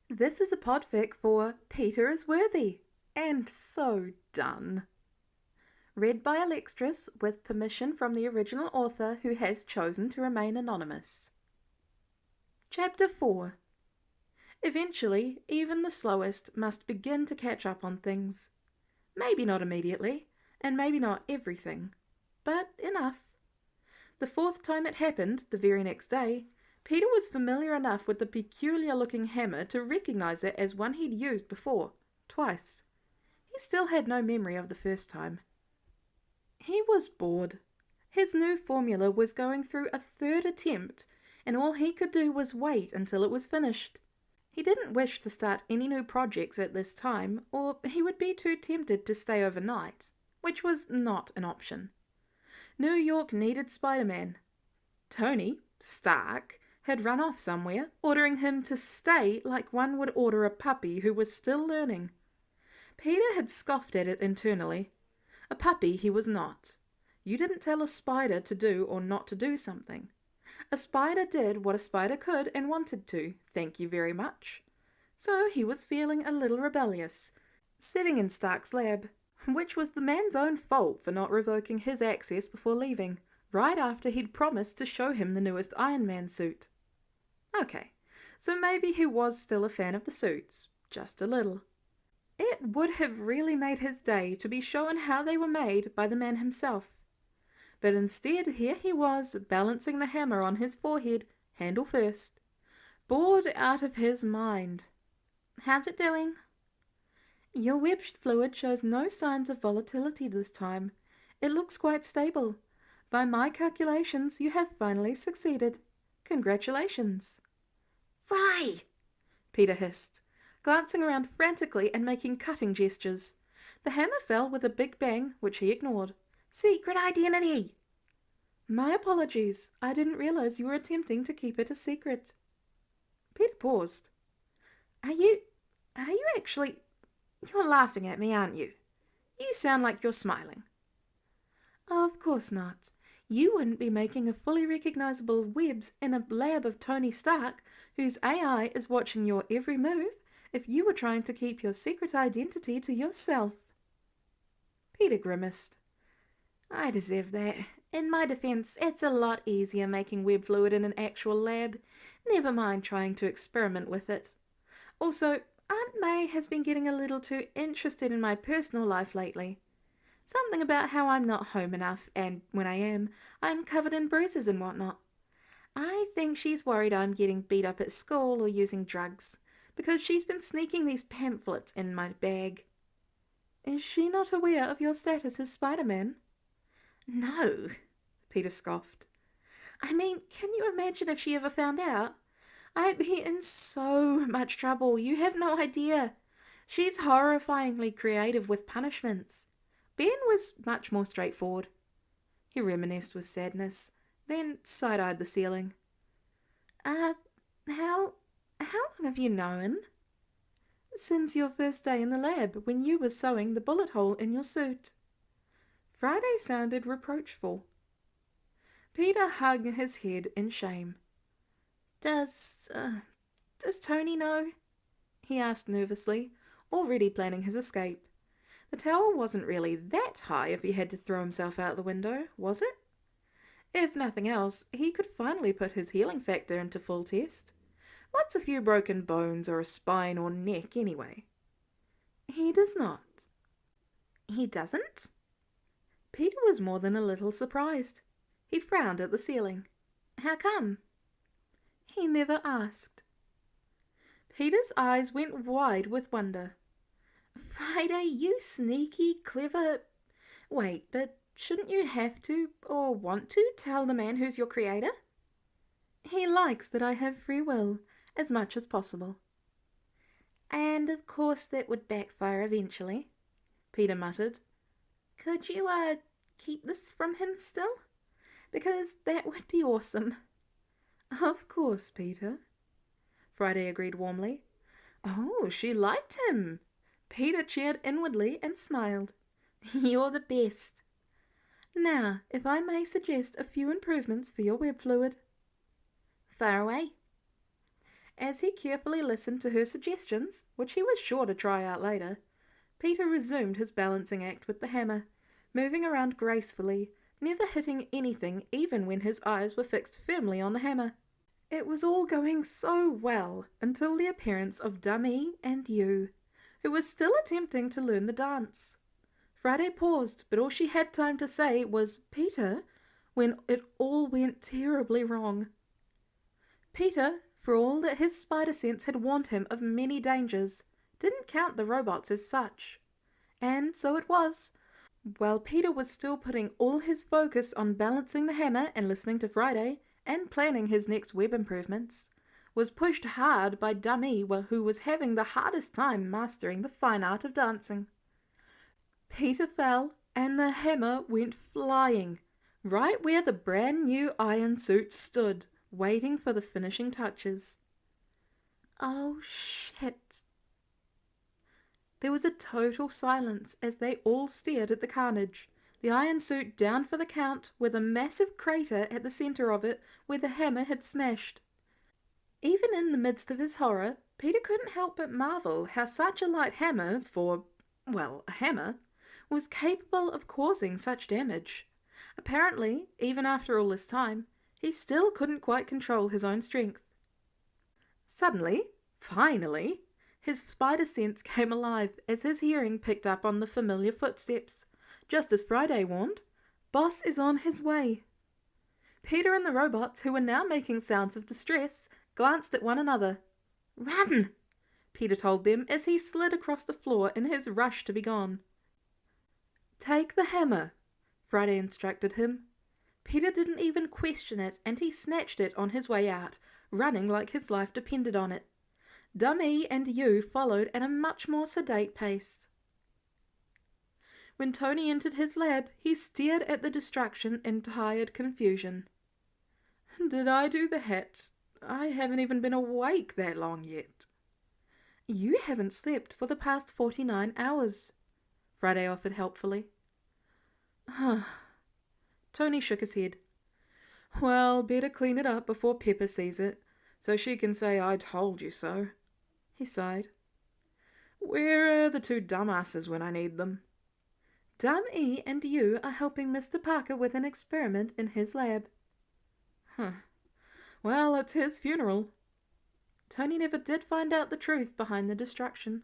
This is a podfic for Peter is Worthy and So Done. Read by Alextras with permission from the original author who has chosen to remain anonymous. Chapter 4. Eventually, even the slowest must begin to catch up on things. Maybe not immediately, and maybe not everything, but enough. The fourth time it happened, the very next day, Peter was familiar enough with the peculiar-looking hammer to recognize it as one he'd used before, twice. He still had no memory of the first time. He was bored. His new formula was going through a third attempt, and all he could do was wait until it was finished. He didn't wish to start any new projects at this time, or he would be too tempted to stay overnight, which was not an option. New York needed Spider-Man. Tony, Stark, had run off somewhere, ordering him to stay like one would order a puppy who was still learning. Peter had scoffed at it internally. A puppy he was not. You didn't tell a spider to do or not to do something. A spider did what a spider could and wanted to, thank you very much. So he was feeling a little rebellious, sitting in Stark's lab, which was the man's own fault for not revoking his access before leaving, right after he'd promised to show him the newest Iron Man suit. Okay, so maybe he was still a fan of the suits, just a little. It would have really made his day to be shown how they were made by the man himself. But instead here he was, balancing the hammer on his forehead, handle first, bored out of his mind. How's it doing? Your web fluid shows no signs of volatility this time. It looks quite stable. By my calculations, you have finally succeeded. Congratulations. Fry! Peter hissed, glancing around frantically and making cutting gestures. The hammer fell with a big bang, which he ignored. Secret identity! My apologies. I didn't realize you were attempting to keep it a secret. Peter paused. Are you actually... You're laughing at me, aren't you? You sound like you're smiling. Of course not. You wouldn't be making a fully recognizable webs in a lab of Tony Stark, whose AI is watching your every move, if you were trying to keep your secret identity to yourself. Peter grimaced. I deserve that. In my defense, it's a lot easier making web fluid in an actual lab. Never mind trying to experiment with it. Also, Aunt May has been getting a little too interested in my personal life lately. Something about how I'm not home enough, and when I am, I'm covered in bruises and whatnot. I think she's worried I'm getting beat up at school or using drugs, because she's been sneaking these pamphlets in my bag. Is she not aware of your status as Spider-Man? No, Peter scoffed. I mean, can you imagine if she ever found out? I'd be in so much trouble, you have no idea. She's horrifyingly creative with punishments. Ben was much more straightforward. He reminisced with sadness, then side-eyed the ceiling. How long have you known? Since your first day in the lab, when you were sewing the bullet hole in your suit. Friday sounded reproachful. Peter hung his head in shame. Does Tony know? He asked nervously, already planning his escape. The tower wasn't really that high if he had to throw himself out the window, was it? If nothing else, he could finally put his healing factor into full test. What's a few broken bones or a spine or neck anyway? He does not. He doesn't? Peter was more than a little surprised. He frowned at the ceiling. How come? He never asked. Peter's eyes went wide with wonder. Friday, you sneaky, clever... Wait, but shouldn't you have to, or want to, tell the man who's your creator? He likes that I have free will, as much as possible. And of course that would backfire eventually, Peter muttered. Could you, keep this from him still? Because that would be awesome. Of course, Peter. Friday agreed warmly. Oh, she liked him. Peter cheered inwardly and smiled. You're the best. Now, if I may suggest a few improvements for your web fluid. Far away. As he carefully listened to her suggestions, which he was sure to try out later, Peter resumed his balancing act with the hammer, moving around gracefully, never hitting anything even when his eyes were fixed firmly on the hammer. It was all going so well until the appearance of Dummy and you, who was still attempting to learn the dance. Friday paused, but all she had time to say was, "Peter," when it all went terribly wrong. Peter, for all that his spider sense had warned him of many dangers, didn't count the robots as such. And so it was, while Peter was still putting all his focus on balancing the hammer and listening to Friday and planning his next web improvements, was pushed hard by Dummy, who was having the hardest time mastering the fine art of dancing. Peter fell and the hammer went flying, right where the brand new iron suit stood, waiting for the finishing touches. Oh shit. There was a total silence as they all stared at the carnage, the iron suit down for the count with a massive crater at the center of it where the hammer had smashed. Even in the midst of his horror, Peter couldn't help but marvel how such a light hammer a hammer, was capable of causing such damage. Apparently, even after all this time, he still couldn't quite control his own strength. Suddenly, finally, his spider sense came alive as his hearing picked up on the familiar footsteps. Just as Friday warned, Boss is on his way. Peter and the robots, who were now making sounds of distress, glanced at one another. "Run!" Peter told them as he slid across the floor in his rush to be gone. "Take the hammer," Friday instructed him. Peter didn't even question it, and he snatched it on his way out, running like his life depended on it. Dummy and you followed at a much more sedate pace. When Tony entered his lab, he stared at the destruction in tired confusion. "Did I do the hat? I haven't even been awake that long yet." "You haven't slept for the past 49 hours, Friday offered helpfully. Tony shook his head. "Well, better clean it up before Pepper sees it, so she can say I told you so." He sighed. "Where are the two dumbasses when I need them?" "Dummy and you are helping Mr. Parker with an experiment in his lab." Well, it's his funeral." Tony never did find out the truth behind the destruction.